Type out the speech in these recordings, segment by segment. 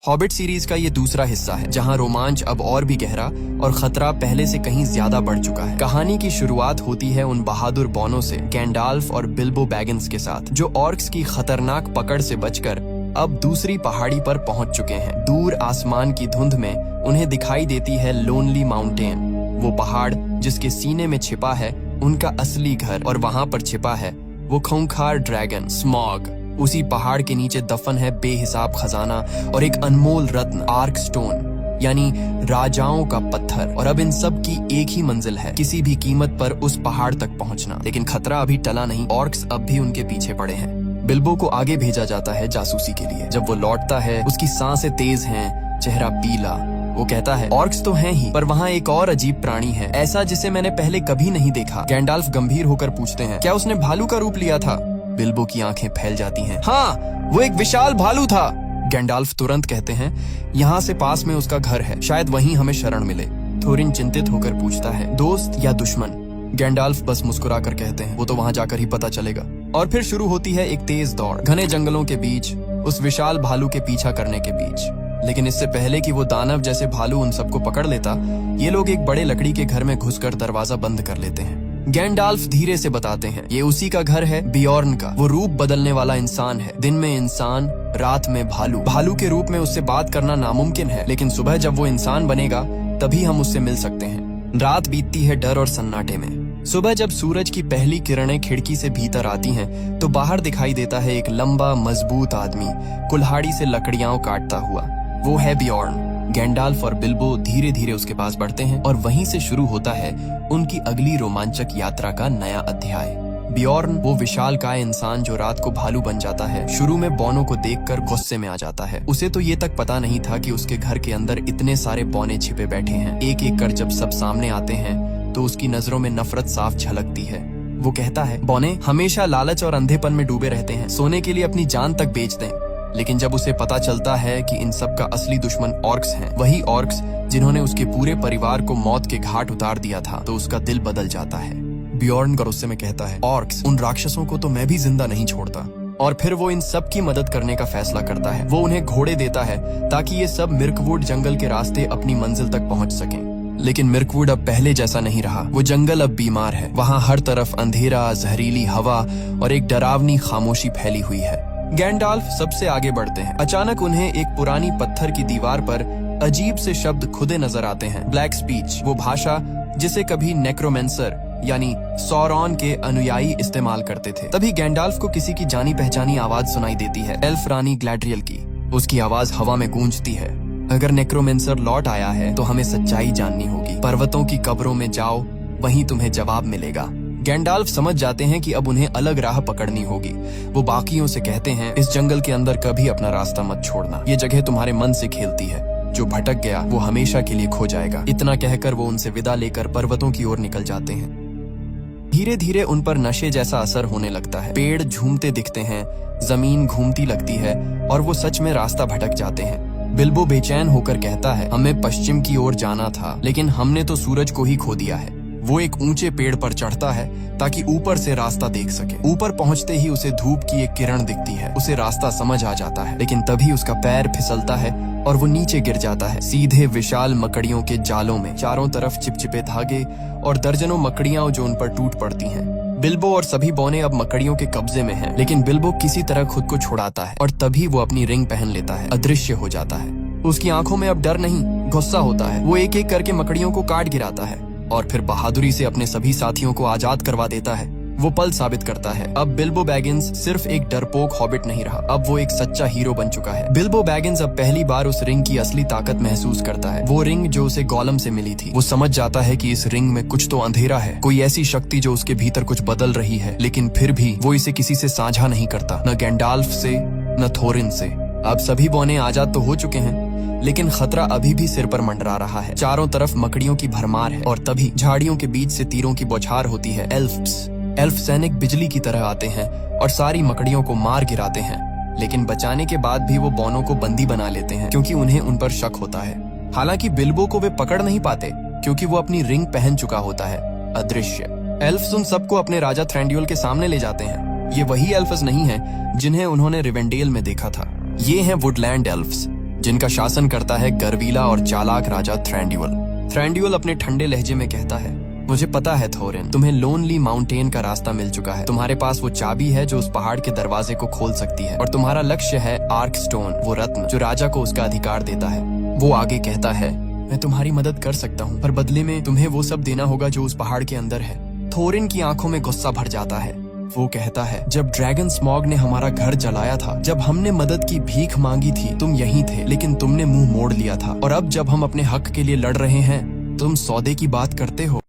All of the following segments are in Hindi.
हॉबिट सीरीज का ये दूसरा हिस्सा है जहां रोमांच अब और भी गहरा और खतरा पहले से कहीं ज्यादा बढ़ चुका है। कहानी की शुरुआत होती है उन बहादुर बॉनों से, गैंडाल्फ और बिल्बो बैगिंस के साथ, जो ऑर्क्स की खतरनाक पकड़ से बचकर अब दूसरी पहाड़ी पर पहुंच चुके हैं। दूर आसमान की धुंध में उन्हें दिखाई देती है लोनली माउंटेन, वो पहाड़ जिसके सीने में छिपा है उनका असली घर, और वहां पर छिपा है वो खूंखार ड्रैगन स्मॉग। उसी पहाड़ के नीचे दफन है बेहिसाब खजाना और एक अनमोल रत्न, आर्क स्टोन, यानी राजाओं का पत्थर। और अब इन सब की एक ही मंजिल है, किसी भी कीमत पर उस पहाड़ तक पहुंचना। लेकिन खतरा अभी टला नहीं, ऑर्क्स अब भी उनके पीछे पड़े हैं। बिल्बो को आगे भेजा जाता है जासूसी के लिए। जब वो लौटता है उसकी सांसें तेज हैं, चेहरा पीला। वो कहता है ऑर्क्स तो हैं ही, पर वहाँ एक और अजीब प्राणी है, ऐसा जिसे मैंने पहले कभी नहीं देखा। गैंडाल्फ गंभीर होकर पूछते हैं, क्या उसने भालू का रूप लिया था? बिल्बो की आंखें फैल जाती हैं। हाँ, वो एक विशाल भालू था। गैंडाल्फ तुरंत कहते हैं, यहाँ से पास में उसका घर है, शायद वहीं हमें शरण मिले। थोरिन चिंतित होकर पूछता है, दोस्त या दुश्मन? गैंडाल्फ बस मुस्कुरा कर कहते हैं, वो तो वहाँ जाकर ही पता चलेगा। और फिर शुरू होती है एक तेज दौड़, घने जंगलों के बीच, उस विशाल भालू के पीछा करने के बीच। लेकिन इससे पहले कि वो दानव जैसे भालू उन सबको पकड़ लेता, ये लोग एक बड़े लकड़ी के घर में घुसकर दरवाजा बंद कर लेते हैं। गैंडाल्फ धीरे से बताते हैं, ये उसी का घर है, बियॉर्न का। वो रूप बदलने वाला इंसान है, दिन में इंसान, रात में भालू। भालू के रूप में उससे बात करना नामुमकिन है, लेकिन सुबह जब वो इंसान बनेगा तभी हम उससे मिल सकते हैं। रात बीतती है डर और सन्नाटे में। सुबह जब सूरज की पहली किरणें खिड़की से भीतर आती हैं, तो बाहर दिखाई देता है एक लंबा मजबूत आदमी, कुल्हाड़ी से लकड़ियां काटता हुआ। वो है बियॉर्न। गैंडाल्फ और बिल्बो धीरे धीरे उसके पास बढ़ते हैं और वहीं से शुरू होता है उनकी अगली रोमांचक यात्रा का नया अध्याय। बियॉर्न वो विशालकाय इंसान जो रात को भालू बन जाता है, शुरू में बॉनों को देखकर गुस्से में आ जाता है। उसे तो ये तक पता नहीं था कि उसके घर के अंदर इतने सारे बौने छिपे बैठे हैं। एक एक कर जब सब सामने आते हैं तो उसकी नजरों में नफरत साफ झलकती है। वो कहता है, बौने हमेशा लालच और अंधेपन में डूबे रहते हैं, सोने के लिए अपनी जान तक बेच दें। लेकिन जब उसे पता चलता है कि इन सब का असली दुश्मन ऑर्क्स हैं, वही ऑर्क्स जिन्होंने उसके पूरे परिवार को मौत के घाट उतार दिया था, तो उसका दिल बदल जाता है। बियॉर्न गुस्से में कहता है, ऑर्क्स, उन राक्षसों को तो मैं भी जिंदा नहीं छोड़ता। और फिर वो इन सब की मदद करने का फैसला करता है। वो उन्हें घोड़े देता है ताकि ये सब मिर्कवुड जंगल के रास्ते अपनी मंजिल तक पहुंच सकें। लेकिन मिर्कवुड अब पहले जैसा नहीं रहा। वो जंगल अब बीमार है। वहाँ हर तरफ अंधेरा, जहरीली हवा और एक डरावनी खामोशी फैली हुई है। गैंडाल्फ सबसे आगे बढ़ते हैं। अचानक उन्हें एक पुरानी पत्थर की दीवार पर अजीब से शब्द खुदे नजर आते हैं। ब्लैक स्पीच, वो भाषा जिसे कभी नेक्रोमेंसर यानी सौरॉन के अनुयायी इस्तेमाल करते थे। तभी गैंडाल्फ को किसी की जानी पहचानी आवाज सुनाई देती है, एल्फ रानी ग्लैड्रियल की। उसकी आवाज हवा में गूंजती है, अगर नेक्रोमेंसर लौट आया है तो हमें सच्चाई जाननी होगी। पर्वतों की कब्रों में जाओ, वहीं तुम्हें जवाब मिलेगा। गैंडाल्फ समझ जाते हैं कि अब उन्हें अलग राह पकड़नी होगी। वो बाकियों से कहते हैं, इस जंगल के अंदर कभी अपना रास्ता मत छोड़ना। ये जगह तुम्हारे मन से खेलती है। जो भटक गया वो हमेशा के लिए खो जाएगा। इतना कहकर वो उनसे विदा लेकर पर्वतों की ओर निकल जाते हैं। धीरे धीरे उन पर नशे जैसा असर होने लगता है। पेड़ झूमते दिखते हैं, जमीन घूमती लगती है और वो सच में रास्ता भटक जाते हैं। बिल्बो बेचैन होकर कहता है, हमें पश्चिम की ओर जाना था, लेकिन हमने तो सूरज को ही खो दिया है। वो एक ऊंचे पेड़ पर चढ़ता है ताकि ऊपर से रास्ता देख सके। ऊपर पहुंचते ही उसे धूप की एक किरण दिखती है। उसे रास्ता समझ आ जाता है, लेकिन तभी उसका पैर फिसलता है और वो नीचे गिर जाता है, सीधे विशाल मकड़ियों के जालों में। चारों तरफ चिपचिपे धागे और दर्जनों मकड़ियां जो उन पर टूट पड़ती हैं। बिल्बो और सभी बौने अब मकड़ियों के कब्जे में हैं, लेकिन बिल्बो किसी तरह खुद को छुड़ाता है और तभी वो अपनी रिंग पहन लेता है, अदृश्य हो जाता है। उसकी आंखों में अब डर नहीं, गुस्सा होता है। वो एक एक करके मकड़ियों को काट गिराता है और फिर बहादुरी से अपने सभी साथियों को आजाद करवा देता है। वो पल साबित करता है, अब बिल्बो बैगिंस सिर्फ एक डरपोक हॉबिट नहीं रहा, अब वो एक सच्चा हीरो बन चुका है। बिल्बो बैगिंस अब पहली बार उस रिंग की असली ताकत महसूस करता है। वो रिंग जो उसे गोलम से मिली थी। वो समझ जाता है कि इस रिंग में कुछ तो अंधेरा है, कोई ऐसी शक्ति जो उसके भीतर कुछ बदल रही है। लेकिन फिर भी वो इसे किसी से साझा नहीं करता, न गैंडाल्फ से, न थोरिन से। अब सभी बौने आजाद तो हो चुके हैं, लेकिन खतरा अभी भी सिर पर मंडरा रहा है। चारों तरफ मकड़ियों की भरमार है और तभी झाड़ियों के बीच से तीरों की बौछार होती है। एल्फ सैनिक बिजली की तरह आते हैं और सारी मकड़ियों को मार गिराते हैं, लेकिन बचाने के बाद भी वो बौनों को बंदी बना लेते हैं क्योंकि उन्हें उन पर शक होता है। हालांकि बिल्बो को वे पकड़ नहीं पाते क्योंकि वो अपनी रिंग पहन चुका होता है, अदृश्य। एल्फ्स उन सबको अपने राजा थ्रेंड्यूल के सामने ले जाते हैं। ये वही एल्फ्स नहीं है जिन्हें उन्होंने रिवेंडेल में देखा था। ये हैं वुडलैंड एल्फ्स। जिनका शासन करता है गर्वीला और चालाक राजा थ्रैंड्यूल। थ्रैंड्यूल अपने ठंडे लहजे में कहता है, मुझे पता है थोरिन, तुम्हें लोनली माउंटेन का रास्ता मिल चुका है। तुम्हारे पास वो चाबी है जो उस पहाड़ के दरवाजे को खोल सकती है, और तुम्हारा लक्ष्य है आर्क स्टोन, वो रत्न जो राजा को उसका अधिकार देता है। वो आगे कहता है, मैं तुम्हारी मदद कर सकता हूँ, पर बदले में तुम्हें वो सब देना होगा जो उस पहाड़ के अंदर है। थोरिन की आंखों में गुस्सा भर जाता है। वो कहता है, जब ड्रैगन स्मॉग ने हमारा घर जलाया था, जब हमने मदद की भीख मांगी थी, तुम यहीं थे, लेकिन तुमने मुंह मोड़ लिया था। और अब जब हम अपने हक के लिए लड़ रहे हैं, तुम सौदे की बात करते हो।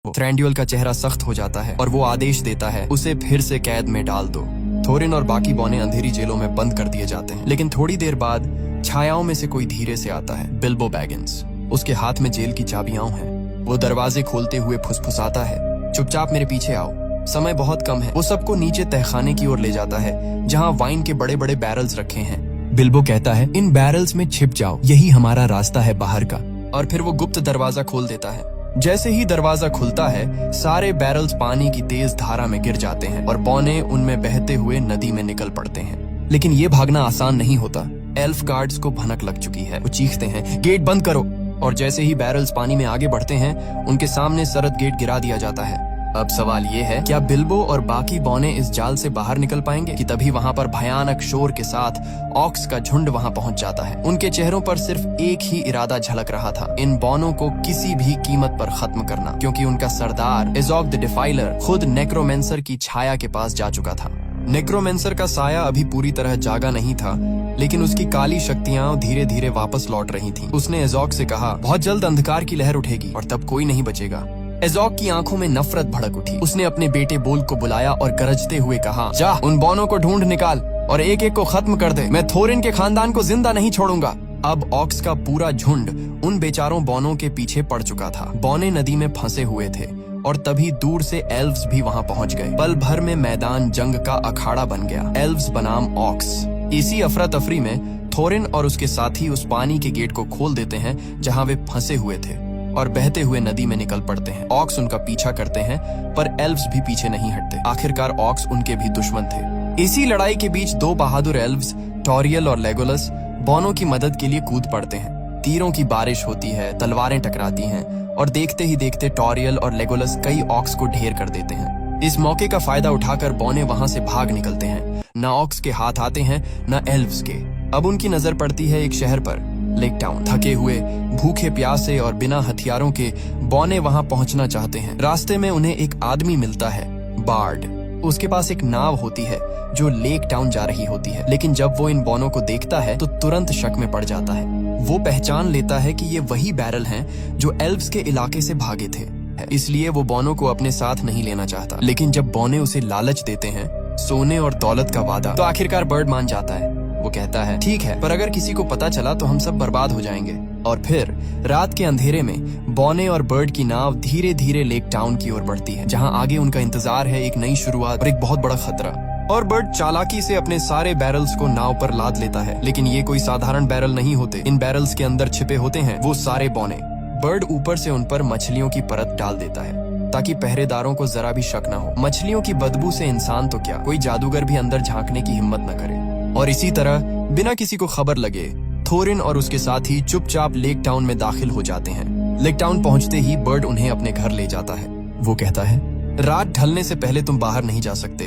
थ्रैंड्यूल का चेहरा सख्त हो जाता है और वो आदेश देता है, उसे फिर से कैद में डाल दो। थोरिन और बाकी बौने अंधेरी जेलों में बंद कर दिए जाते हैं। लेकिन थोड़ी देर बाद छायाओं में से कोई धीरे से आता है, बिल्बो बैगिंस। उसके हाथ में जेल की चाबियां हैं। वो दरवाजे खोलते हुए फुसफुसाता है, चुपचाप मेरे पीछे आओ, समय बहुत कम है। वो सबको नीचे तहखाने की ओर ले जाता है, जहाँ वाइन के बड़े बड़े बैरल्स रखे हैं। बिल्बो कहता है, इन बैरल्स में छिप जाओ, यही हमारा रास्ता है बाहर का। और फिर वो गुप्त दरवाजा खोल देता है। जैसे ही दरवाजा खुलता है, सारे बैरल्स पानी की तेज धारा में गिर जाते हैं और बौने उनमें बहते हुए नदी में निकल पड़ते हैं। लेकिन ये भागना आसान नहीं होता। एल्फ गार्ड्स को भनक लग चुकी है। वो चीखते हैं, गेट बंद करो। और जैसे ही बैरल्स पानी में आगे बढ़ते हैं, उनके सामने सरद गेट गिरा दिया जाता है। अब सवाल ये है, क्या बिल्बो और बाकी बौने इस जाल से बाहर निकल पाएंगे? कि तभी वहाँ पर भयानक शोर के साथ ऑक्स का झुंड वहाँ पहुँच जाता है। उनके चेहरों पर सिर्फ एक ही इरादा झलक रहा था, इन बौनों को किसी भी कीमत पर खत्म करना, क्योंकि उनका सरदार एज़ोग द डिफाइलर खुद नेक्रोमेंसर की छाया के पास जा चुका था। नेक्रोमेंसर का साया अभी पूरी तरह जागा नहीं था, लेकिन उसकी काली शक्तियाँ धीरे धीरे वापस लौट रही थीं। उसने एज़ोग से कहा, बहुत जल्द अंधकार की लहर उठेगी और तब कोई नहीं बचेगा। एज़ोग की आंखों में नफरत भड़क उठी। उसने अपने बेटे बोल को बुलाया और गरजते हुए कहा, जा उन बौनों को ढूंढ निकाल और एक एक को खत्म कर दे। मैं थोरिन के खानदान को जिंदा नहीं छोड़ूंगा। अब ऑक्स का पूरा झुंड उन बेचारों बौनों के पीछे पड़ चुका था। बौने नदी में फंसे हुए थे और तभी दूर से एल्व्स भी वहां पहुंच गए। पल भर में मैदान जंग का अखाड़ा बन गया। एल्व्स बनाम ऑक्स। इसी अफरा तफरी में थोरिन और उसके साथी उस पानी के गेट को खोल देते हैं जहां वे फंसे हुए थे और बहते हुए नदी में निकल पड़ते हैं। ऑक्स उनका पीछा करते हैं, पर एल्व्स भी पीछे नहीं हटते। आखिरकार ऑक्स उनके भी दुश्मन थे। इसी लड़ाई के बीच दो बहादुर एल्व्स, टोरियल और लेगोलस, बौनों की मदद के लिए कूद पड़ते हैं। तीरों की बारिश होती है, तलवारें टकराती हैं और देखते ही देखते टोरियल और लेगोलस कई ऑक्स को ढेर कर देते हैं। इस मौके का फायदा उठाकर बौने वहां से भाग निकलते हैं। न ऑक्स के हाथ आते हैं न एल्व्स के। अब उनकी नजर पड़ती है एक शहर पर, लेक टाउन। थके हुए, भूखे प्यासे और बिना हथियारों के बौने वहां पहुंचना चाहते हैं। रास्ते में उन्हें एक आदमी मिलता है, बार्ड। उसके पास एक नाव होती है जो लेक टाउन जा रही होती है, लेकिन जब वो इन बौनों को देखता है तो तुरंत शक में पड़ जाता है। वो पहचान लेता है कि ये वही बैरल हैं जो एल्व्स के इलाके से भागे थे, इसलिए वो बौनों को अपने साथ नहीं लेना चाहता। लेकिन जब बौने उसे लालच देते हैं, सोने और दौलत का वादा, तो आखिरकार बर्ड मान जाता है। वो कहता है, ठीक है, पर अगर किसी को पता चला तो हम सब बर्बाद हो जाएंगे। और फिर रात के अंधेरे में बौने और बर्ड की नाव धीरे धीरे लेक टाउन की ओर बढ़ती है, जहां आगे उनका इंतजार है एक नई शुरुआत और एक बहुत बड़ा खतरा। और बर्ड चालाकी से अपने सारे बैरल्स को नाव पर लाद लेता है, लेकिन ये कोई साधारण बैरल नहीं होते। इन बैरल्स के अंदर छिपे होते हैं वो सारे बौने। बर्ड ऊपर से उन पर मछलियों की परत डाल देता है ताकि पहरेदारों को जरा भी शक न हो। मछलियों की बदबू से इंसान तो क्या, कोई जादूगर भी अंदर झांकने की हिम्मत न करे। और इसी तरह बिना किसी को खबर लगे थोरिन और उसके साथी चुपचाप लेक टाउन में दाखिल हो जाते हैं। लेक टाउन पहुंचते ही बर्ड उन्हें अपने घर ले जाता है। वो कहता है, रात ढलने से पहले तुम बाहर नहीं जा सकते।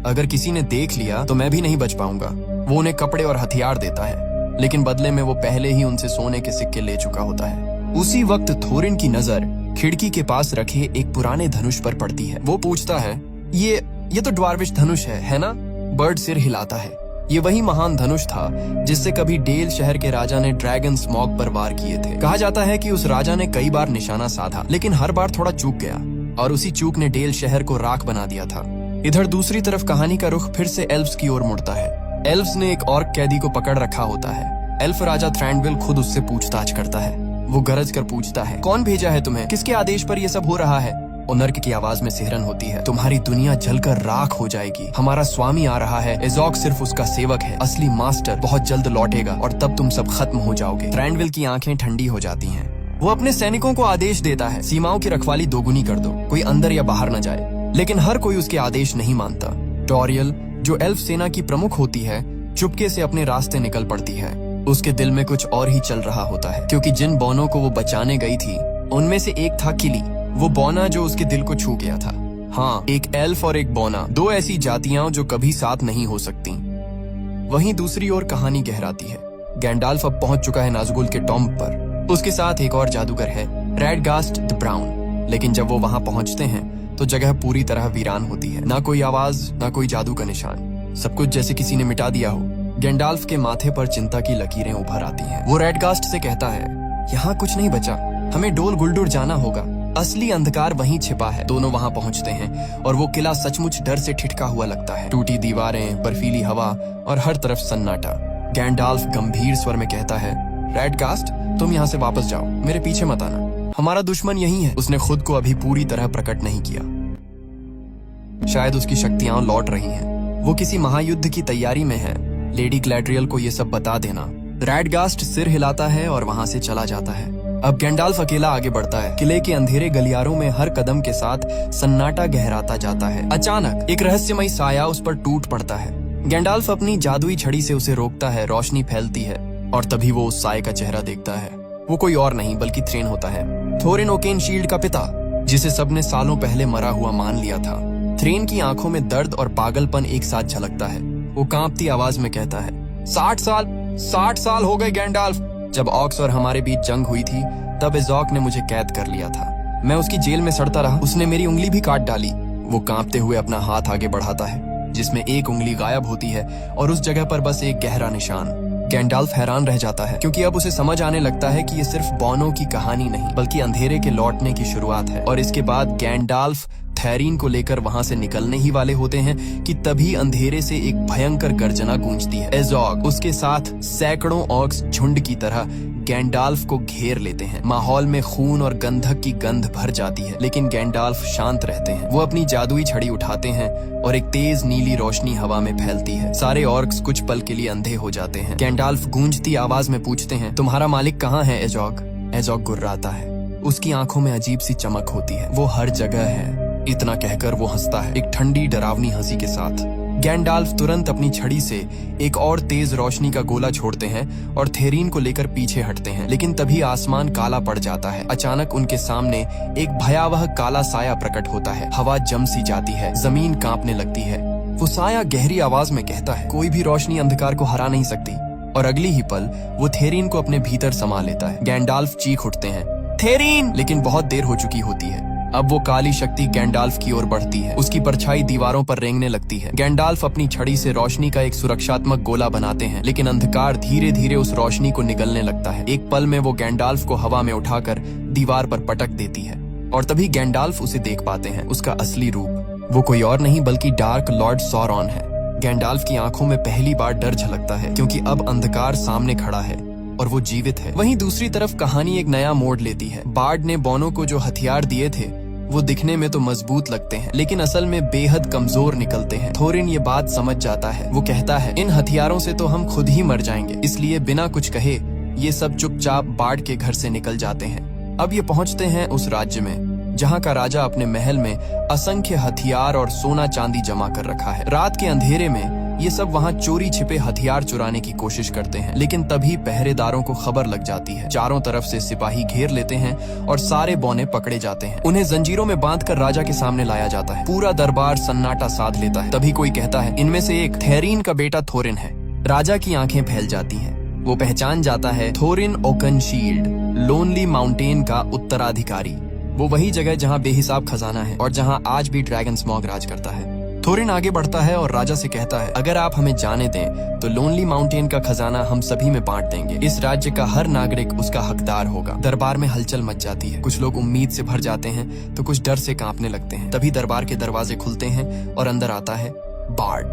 अगर किसी ने देख लिया तो मैं भी नहीं बच पाऊंगा। वो उन्हें कपड़े और हथियार देता है, लेकिन बदले में वो पहले ही उनसे सोने के सिक्के ले चुका होता है। उसी वक्त थोरिन की नजर खिड़की के पास रखे एक पुराने धनुष पर पड़ती है। वो पूछता है, ये तो ड्वार्विश धनुष है ना? बर्ड सिर हिलाता है। ये वही महान धनुष था जिससे कभी डेल शहर के राजा ने ड्रैगन स्मॉग पर वार किए थे। कहा जाता है कि उस राजा ने कई बार निशाना साधा, लेकिन हर बार थोड़ा चूक गया और उसी चूक ने डेल शहर को राख बना दिया था। इधर दूसरी तरफ कहानी का रुख फिर से एल्व्स की ओर मुड़ता है। एल्व्स ने एक ऑर्क कैदी को पकड़ रखा होता है। एल्फ राजा थ्रैंडविल खुद उससे पूछताछ करता है। वो गरज कर पूछता है, कौन भेजा है तुम्हें? किसके आदेश पर ये सब हो रहा है? उनर्क की आवाज में सिहरन होती है, तुम्हारी दुनिया जलकर राख हो जाएगी। हमारा स्वामी आ रहा है। एज़ोग सिर्फ उसका सेवक है। असली मास्टर बहुत जल्द लौटेगा और तब तुम सब खत्म हो जाओगे। थ्रैंडविल की आंखें ठंडी हो जाती हैं। वो अपने सैनिकों को आदेश देता है, सीमाओं की रखवाली दोगुनी कर दो, कोई अंदर या बाहर न जाए। लेकिन हर कोई उसके आदेश नहीं मानता। टोरियल, जो एल्फ सेना की प्रमुख होती है, चुपके से अपने रास्ते निकल पड़ती है। उसके दिल में कुछ और ही चल रहा होता है, क्योंकि जिन बौनों को वो बचाने गई थी उनमें से एक था किली, वो बौना जो उसके दिल को छू गया था। हाँ, एक एल्फ और एक बौना, दो ऐसी जातियां जो कभी साथ नहीं हो सकती। वहीं दूसरी ओर कहानी गहराती है। गैंडाल्फ अब पहुंच चुका है नाज़गुल के टॉम्ब पर। उसके साथ एक और जादूगर है, रैडगास्ट द ब्राउन। लेकिन जब वो वहां पहुंचते हैं तो जगह पूरी तरह वीरान होती है। ना कोई आवाज, ना कोई जादू का निशान, सब कुछ जैसे किसी ने मिटा दिया हो। गैंडाल्फ के माथे पर चिंता की लकीरें उभर आती हैं। वो रैडगास्ट से कहता है, यहाँ कुछ नहीं बचा, हमें डोल गुलडुर जाना होगा, असली अंधकार वहीं छिपा है। दोनों वहां पहुंचते हैं और वो किला सचमुच डर से ठिठका हुआ लगता है। टूटी दीवारें, बर्फीली हवा और हर तरफ सन्नाटा। गैंडाल्फ गंभीर स्वर में कहता है, रैडगास्ट, तुम यहाँ से वापस जाओ, मेरे पीछे मत आना, हमारा दुश्मन यही है। उसने खुद को अभी पूरी तरह प्रकट नहीं किया, शायद उसकी शक्तियां लौट रही हैं। वो किसी महायुद्ध की तैयारी में है। लेडी ग्लैड्रियल को ये सब बता देना। रैडगास्ट सिर हिलाता है और वहां से चला जाता है। अब गैंडाल्फ अकेला आगे बढ़ता है। किले के अंधेरे गलियारों में हर कदम के साथ सन्नाटा गहराता जाता है। अचानक एक रहस्यमयी साया उस पर टूट पड़ता है। गैंडाल्फ अपनी जादुई छड़ी से उसे रोकता है, रोशनी फैलती है और तभी वो उस साये का चेहरा देखता है। वो कोई और नहीं बल्कि थ्रेन होता है, थोरिन ओकेनशील्ड का पिता, जिसे सबने सालों पहले मरा हुआ मान लिया था। थ्रेन की आंखों में दर्द और पागलपन एक साथ झलकता है। वो कांपती आवाज में कहता है, 60 साल हो गए गैंडाल्फ। जब ऑक्स और हमारे बीच जंग हुई थी तब एज़ोक ने मुझे कैद कर लिया था। मैं उसकी जेल में सड़ता रहा, उसने मेरी उंगली भी काट डाली। वो कांपते हुए अपना हाथ आगे बढ़ाता है जिसमें एक उंगली गायब होती है और उस जगह पर बस एक गहरा निशान। गैंडाल्फ हैरान रह जाता है क्योंकि अब उसे समझ आने लगता है कि ये सिर्फ बौनों की कहानी नहीं बल्कि अंधेरे के लौटने की शुरुआत है। और इसके बाद गैंडाल्फ थेरिन को लेकर वहां से निकलने ही वाले होते हैं कि तभी अंधेरे से एक भयंकर गर्जना गूंजती है। एज़ोक उसके साथ सैकड़ों ऑर्क्स झुंड की तरह गैंडाल्फ को घेर लेते हैं। माहौल में खून और गंधक की गंध भर जाती है, लेकिन गैंडाल्फ शांत रहते हैं। वो अपनी जादुई छड़ी उठाते हैं और एक तेज नीली रोशनी हवा में फैलती है। सारे ऑर्क्स कुछ पल के लिए अंधे हो जाते हैं। गैंडाल्फ गूंजती आवाज में पूछते हैं, तुम्हारा मालिक कहाँ है एज़ोक? एज़ोक गुर्राता है। उसकी आंखों में अजीब सी चमक होती है। वो हर जगह है। इतना कहकर वो हंसता है, एक ठंडी डरावनी हंसी के साथ। गैंडाल्फ तुरंत अपनी छड़ी से एक और तेज रोशनी का गोला छोड़ते हैं और थेरिन को लेकर पीछे हटते हैं, लेकिन तभी आसमान काला पड़ जाता है। अचानक उनके सामने एक भयावह काला साया प्रकट होता है। हवा जम सी जाती है, जमीन कांपने लगती है। वो साया गहरी आवाज में कहता है, कोई भी रोशनी अंधकार को हरा नहीं सकती। और अगली ही पल वो थेरिन को अपने भीतर समा लेता है। गैंडाल्फ चीख उठते हैं, थेरिन! लेकिन बहुत देर हो चुकी होती है। अब वो काली शक्ति गैंडाल्फ की ओर बढ़ती है। उसकी परछाई दीवारों पर रेंगने लगती है। गैंडाल्फ अपनी छड़ी से रोशनी का एक सुरक्षात्मक गोला बनाते हैं, लेकिन अंधकार धीरे धीरे उस रोशनी को निगलने लगता है। एक पल में वो गैंडाल्फ को हवा में उठाकर दीवार पर पटक देती है और तभी गैंडाल्फ उसे देख पाते हैं, उसका असली रूप। वो कोई और नहीं बल्कि डार्क लॉर्ड सौरॉन है। गैंडाल्फ की आंखों में पहली बार डर झलकता है क्योंकि अब अंधकार सामने खड़ा है और वो जीवित है। वहीं दूसरी तरफ कहानी एक नया मोड़ लेती है। बार्ड ने बौनों को जो हथियार दिए थे वो दिखने में तो मजबूत लगते हैं, लेकिन असल में बेहद कमजोर निकलते हैं। थोरिन ये बात समझ जाता है। वो कहता है, इन हथियारों से तो हम खुद ही मर जाएंगे। इसलिए बिना कुछ कहे ये सब चुपचाप बार्ड के घर से निकल जाते हैं। अब ये पहुंचते हैं उस राज्य में जहाँ का राजा अपने महल में असंख्य हथियार और सोना चांदी जमा कर रखा है। रात के अंधेरे में ये सब वहाँ चोरी छिपे हथियार चुराने की कोशिश करते हैं, लेकिन तभी पहरेदारों को खबर लग जाती है। चारों तरफ से सिपाही घेर लेते हैं और सारे बौने पकड़े जाते हैं। उन्हें जंजीरों में बांधकर राजा के सामने लाया जाता है। पूरा दरबार सन्नाटा साध लेता है। तभी कोई कहता है, इनमें से एक थेरिन का बेटा थोरिन है। राजा की आंखें फैल जाती हैं। वो पहचान जाता है थोरिन ओकेनशील्ड, लोनली माउंटेन का उत्तराधिकारी। वो वही जगह जहाँ बेहिसाब खजाना है और जहाँ आज भी ड्रैगन स्मॉग राज करता है। थोरिन आगे बढ़ता है और राजा से कहता है, अगर आप हमें जाने दें तो लोनली माउंटेन का खजाना हम सभी में बांट देंगे। इस राज्य का हर नागरिक उसका हकदार होगा। दरबार में हलचल मच जाती है। कुछ लोग उम्मीद से भर जाते हैं तो कुछ डर से कांपने लगते हैं। तभी दरबार के दरवाजे खुलते हैं और अंदर आता है बार्ड।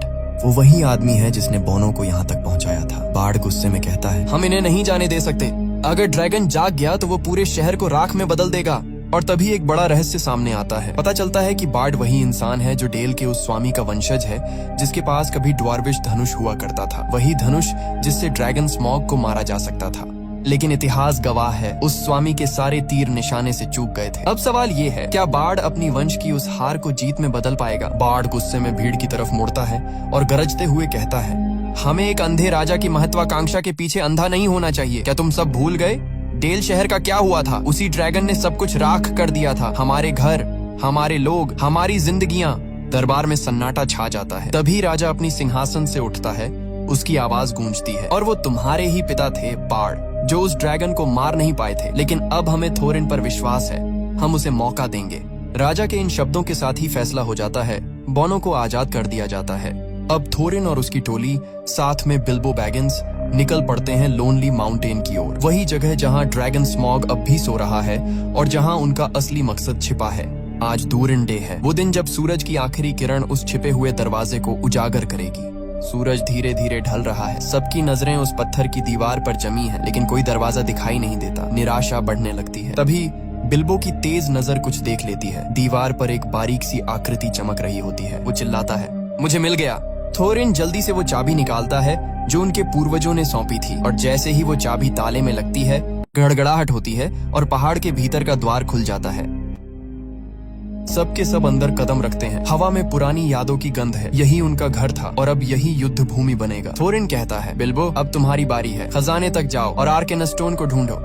वो वही आदमी है जिसने बौनों को यहाँ तक पहुँचाया था। बार्ड गुस्से में कहता है, हम इन्हें नहीं जाने दे सकते। अगर ड्रैगन जाग गया तो वो पूरे शहर को राख में बदल देगा। और तभी एक बड़ा रहस्य सामने आता है। पता चलता है कि बार्ड वही इंसान है जो डेल के उस स्वामी का वंशज है जिसके पास कभी ड्वार्विश धनुष हुआ करता था। वही धनुष जिससे ड्रैगन स्मॉग को मारा जा सकता था। लेकिन इतिहास गवाह है, उस स्वामी के सारे तीर निशाने से चूक गए थे। अब सवाल ये है, क्या बार्ड अपनी वंश की उस हार को जीत में बदल पाएगा? बार्ड गुस्से में भीड़ की तरफ मुड़ता है और गरजते हुए कहता है, हमें एक अंधे राजा की महत्वाकांक्षा के पीछे अंधा नहीं होना चाहिए। क्या तुम सब भूल गए डेल शहर का क्या हुआ था? उसी ड्रैगन ने सब कुछ राख कर दिया था, हमारे घर, हमारे लोग, हमारी जिंदगियां। दरबार में सन्नाटा छा जाता है। तभी राजा अपनी सिंहासन से उठता है, उसकी आवाज गूंजती है, और वो तुम्हारे ही पिता थे बाड़, जो उस ड्रैगन को मार नहीं पाए थे। लेकिन अब हमें थोरिन पर विश्वास है, हम उसे मौका देंगे। राजा के इन शब्दों के साथ ही फैसला हो जाता है, बॉनो को आजाद कर दिया जाता है। अब थोरिन और उसकी टोली साथ में बिल्बो बैगिंस निकल पड़ते हैं लोनली माउंटेन की ओर, वही जगह जहां ड्रैगन स्मॉग अब भी सो रहा है और जहां उनका असली मकसद छिपा है। आज दूरिन डे है, वो दिन जब सूरज की आखिरी किरण उस छिपे हुए दरवाजे को उजागर करेगी। सूरज धीरे धीरे ढल रहा है, सबकी नजरें उस पत्थर की दीवार पर जमी है, लेकिन कोई दरवाजा दिखाई नहीं देता। निराशा बढ़ने लगती है। तभी बिल्बो की तेज नजर कुछ देख लेती है। दीवार पर एक बारीक सी आकृति चमक रही होती है। वो चिल्लाता है, मुझे मिल गया। थोरिन जल्दी से वो चाबी निकालता है जो उनके पूर्वजों ने सौंपी थी, और जैसे ही वो चाबी ताले में लगती है, गड़गड़ाहट होती है और पहाड़ के भीतर का द्वार खुल जाता है। सबके सब अंदर कदम रखते हैं। हवा में पुरानी यादों की गंध है। यही उनका घर था और अब यही युद्ध भूमि बनेगा। थोरिन कहता है, बिल्बो अब तुम्हारी बारी है, खजाने तक जाओ और आर्केनस स्टोन को ढूंढो।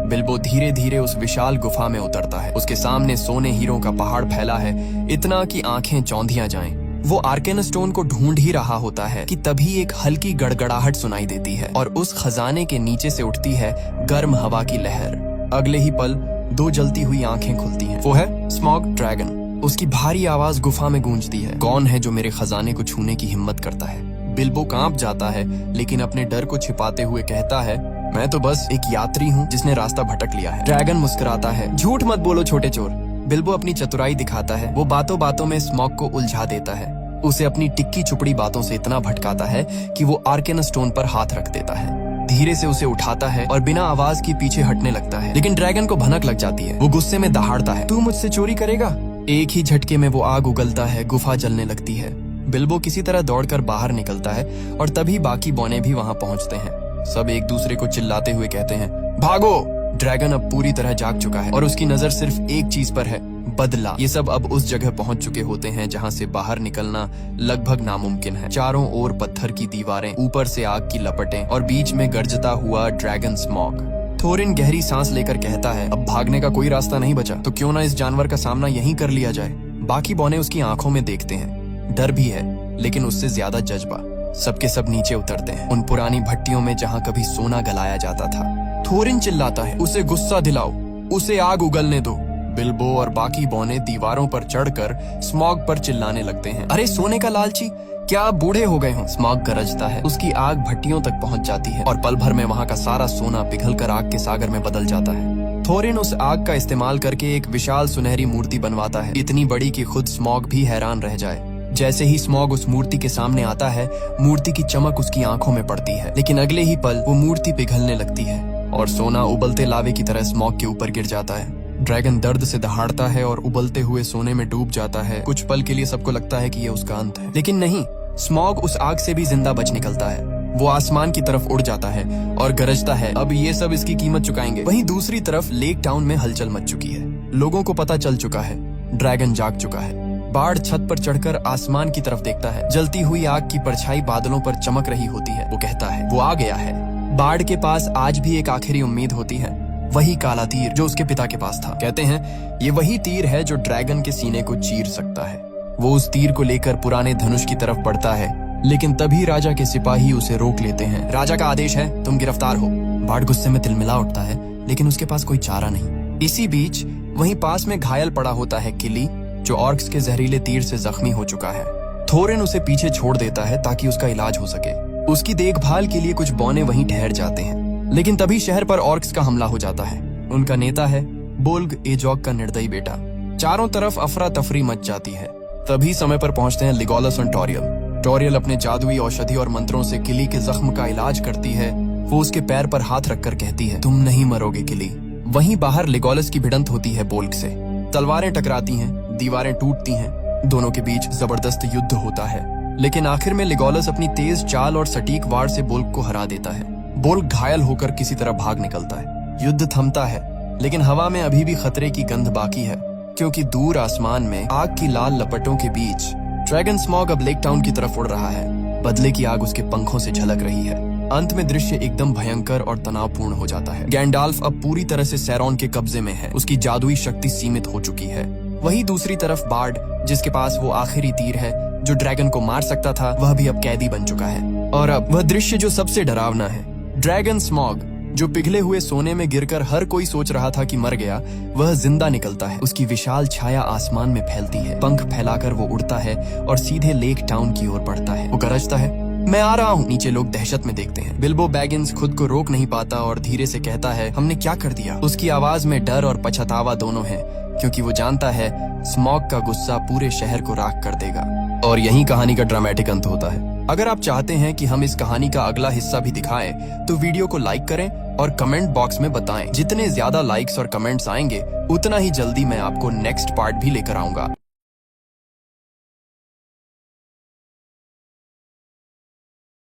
बिल्बो धीरे धीरे उस विशाल गुफा में उतरता है। उसके सामने सोने हीरों का पहाड़ फैला है, इतना कि आंखें चौंधियां जाएं। वो आर्केनस स्टोन को ढूंढ ही रहा होता है कि तभी एक हल्की गड़गड़ाहट सुनाई देती है और उस खजाने के नीचे से उठती है गर्म हवा की लहर। अगले ही पल दो जलती हुई आंखें खुलती हैं। वो है स्मॉग ड्रैगन। उसकी भारी आवाज गुफा में गूंजती है, कौन है जो मेरे खजाने को छूने की हिम्मत करता है? बिल्बो कांप जाता है, लेकिन अपने डर को छिपाते हुए कहता है, मैं तो बस एक यात्री हूँ जिसने रास्ता भटक लिया है। ड्रैगन मुस्कुराता है, झूठ मत बोलो छोटे चोर। बिल्बो अपनी चतुराई दिखाता है। वो बातों बातों में स्मॉग को उलझा देता है, उसे अपनी टिक्की छुपड़ी बातों से इतना भटकाता है कि वो आर्केनस स्टोन पर हाथ रख देता है। धीरे से उसे उठाता है और बिना आवाज के पीछे हटने लगता है, लेकिन ड्रैगन को भनक लग जाती है। वो गुस्से में दहाड़ता है, तू मुझसे चोरी करेगा? एक ही झटके में वो आग उगलता है, गुफा जलने लगती है। बिल्बो किसी तरह दौड़कर बाहर निकलता है और तभी बाकी बौने भी वहाँ पहुँचते हैं। सब एक दूसरे को चिल्लाते हुए कहते हैं, भागो! ड्रैगन अब पूरी तरह जाग चुका है और उसकी नजर सिर्फ एक चीज पर है, बदला। ये सब अब उस जगह पहुंच चुके होते हैं जहां से बाहर निकलना लगभग नामुमकिन है। चारों ओर पत्थर की दीवारें, ऊपर से आग की लपटें और बीच में गरजता हुआ ड्रैगन स्मॉग। थोरिन गहरी सांस लेकर कहता है, अब भागने का कोई रास्ता नहीं बचा, तो क्यों ना इस जानवर का सामना यहीं कर लिया जाए। बाकी बौने उसकी आंखों में देखते हैं, डर भी है लेकिन उससे ज्यादा जज्बा। सबके सब नीचे उतरते हैं, उन पुरानी भट्टियों में जहाँ कभी सोना गलाया जाता था। थोरिन चिल्लाता है, उसे गुस्सा दिलाओ, उसे आग उगलने दो। बिल्बो और बाकी बौने दीवारों पर चढ़कर स्मॉग पर चिल्लाने लगते हैं, अरे सोने का लालची, क्या आप बूढ़े हो गए हो? स्मॉग गरजता है, उसकी आग भट्टियों तक पहुंच जाती है और पल भर में वहां का सारा सोना पिघलकर आग के सागर में बदल जाता है। थोरिन उस आग का इस्तेमाल करके एक विशाल सुनहरी मूर्ति बनवाता है, इतनी बड़ी कि खुद स्मॉग भी हैरान रह जाए। जैसे ही स्मॉग उस मूर्ति के सामने आता है, मूर्ति की चमक उसकी आंखों में पड़ती है, लेकिन अगले ही पल वो मूर्ति पिघलने लगती है और सोना उबलते लावे की तरह स्मॉग के ऊपर गिर जाता है। ड्रैगन दर्द से दहाड़ता है और उबलते हुए सोने में डूब जाता है। कुछ पल के लिए सबको लगता है कि ये उसका अंत है, लेकिन नहीं, स्मॉग उस आग से भी जिंदा बच निकलता है। वो आसमान की तरफ उड़ जाता है और गरजता है, अब ये सब इसकी कीमत चुकाएंगे। वहीं दूसरी तरफ लेक टाउन में हलचल मच चुकी है, लोगों को पता चल चुका है, ड्रैगन जाग चुका है। बाड़ छत पर चढ़कर आसमान की तरफ देखता है, जलती हुई आग की परछाई बादलों पर चमक रही होती है। वो कहता है, वो आ गया है। बाड़ के पास आज भी एक आखिरी उम्मीद होती है, वही काला तीर जो उसके पिता के पास था। कहते हैं ये वही तीर है जो ड्रैगन के सीने को चीर सकता है। वो उस तीर को लेकर पुराने धनुष की तरफ बढ़ता है, लेकिन तभी राजा के सिपाही उसे रोक लेते हैं। राजा का आदेश है, तुम गिरफ्तार हो। बाड़ गुस्से में तिलमिला उठता है, लेकिन उसके पास कोई चारा नहीं। इसी बीच वहीं पास में घायल पड़ा होता है किली, जो ऑर्क्स के जहरीले तीर से जख्मी हो चुका है। थोरिन उसे पीछे छोड़ देता है ताकि उसका इलाज हो सके। उसकी देखभाल के लिए कुछ बौने वहीं ठहर जाते हैं, लेकिन तभी शहर पर ऑर्क्स का हमला हो जाता है। उनका नेता है बोल्ग एजॉग का निर्दयी बेटा। चारों तरफ अफरा तफरी मच जाती है। तभी समय पर पहुंचते हैं लिगोलस और टोरियल। टोरियल अपने जादुई औषधि और मंत्रों से किली के जख्म का इलाज करती है। वो उसके पैर पर हाथ रखकर कहती है, तुम नहीं मरोगे किली। वहीं बाहर लिगोलस की भिड़ंत होती है बोल्ग से। तलवारें टकराती हैं, दीवारें टूटती हैं, दोनों के बीच जबरदस्त युद्ध होता है, लेकिन आखिर में लिगोलस अपनी तेज चाल और सटीक वार से बोल्ग को हरा देता है। बोल्ग घायल होकर किसी तरह भाग निकलता है। युद्ध थमता है, लेकिन हवा में अभी भी खतरे की गंध बाकी है, क्योंकि दूर आसमान में आग की लाल लपटों के बीच ड्रैगन स्मॉग अब लेक टाउन की तरफ उड़ रहा है। बदले की आग उसके पंखों से झलक रही है। अंत में दृश्य एकदम भयंकर और तनावपूर्ण हो जाता है। गैंडाल्फ अब पूरी तरह से सैरॉन के कब्जे में है। उसकी जादुई शक्ति सीमित हो चुकी है। वहीं दूसरी तरफ बार्ड, जिसके पास वो आखिरी तीर है जो ड्रैगन को मार सकता था, वह भी अब कैदी बन चुका है। और अब वह दृश्य जो सबसे डरावना है, ड्रैगन स्मॉग, जो पिघले हुए सोने में गिरकर हर कोई सोच रहा था कि मर गया, वह जिंदा निकलता है। उसकी विशाल छाया आसमान में फैलती है। पंख फैलाकर वो उड़ता है और सीधे लेक टाउन की ओर बढ़ता है। वो गरजता है, मैं आ रहा हूँ। नीचे लोग दहशत में देखते हैं। बिल्बो बैगिंस खुद को रोक नहीं पाता और धीरे से कहता है, हमने क्या कर दिया। उसकी आवाज में डर और पछतावा दोनों है, क्योंकि वो जानता है स्मॉग का गुस्सा पूरे शहर को राख कर देगा। और यही कहानी का ड्रामेटिक अंत होता है। अगर आप चाहते हैं कि हम इस कहानी का अगला हिस्सा भी दिखाएं, तो वीडियो को लाइक करें और कमेंट बॉक्स में बताएं। जितने ज्यादा लाइक्स और कमेंट्स आएंगे, उतना ही जल्दी मैं आपको नेक्स्ट पार्ट भी लेकर आऊंगा।